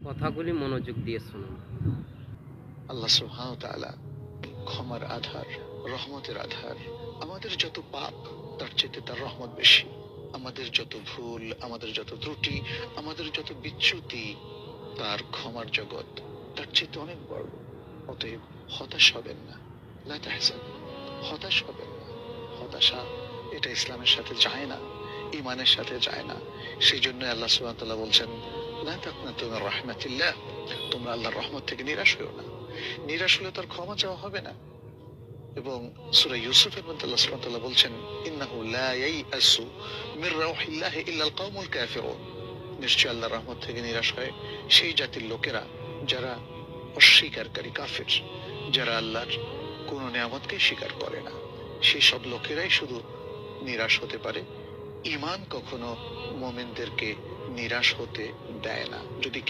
কথাগুলি মনোযোগ দিয়ে শুনুন। আল্লাহ সুবহানাহু ওয়া তাআলা ক্ষমার আধার, রহমতের আধার। আমাদের যত পাপ তার চেয়ে তার রহমত বেশি। আমাদের যত ভুল, আমাদের যত ত্রুটি, আমাদের যত বিচ্যুতি, তার ক্ষমার জগৎ তার চেয়ে অনেক বড়। অতএব হতাশ হবেন না, লা তাহজান, হতাশ হবেন না। হতাশা এটা ইসলামের সাথে যায় না, ঈমানের সাথে যায় না। সেই জন্য আল্লাহ সুবহানাহু ওয়া তাআলা বলছেন, লা তাকনাতু মির রাহমাতিল্লাহ, তোমরা আল্লাহর রহমত থেকে নিরাশ হইও না। নিরাশ হলে তার ক্ষমা চাওয়া হবে না। এবং সূরা ইউসুফের মধ্যে আল্লাহ সুবহানাহু ওয়া তাআলা বলছেন, ইন্নাহু লা ইয়াইআসু মির রাউহিল্লাহি ইল্লাল কওমুল কাফিরুন, নিশ্চয় আল্লাহর রহমত থেকে নিরাশ হয় সেই জাতির লোকেরা যারা অস্বীকারী, কাফের, যারা আল্লাহর কোন নিয়ামতকে স্বীকার করে না। সেই সব লোকেরাই শুধু নিরাশ হতে পারে। ঈমান কখনো মুমিনদেরকে নিরাশ হতে দেয় না। যদি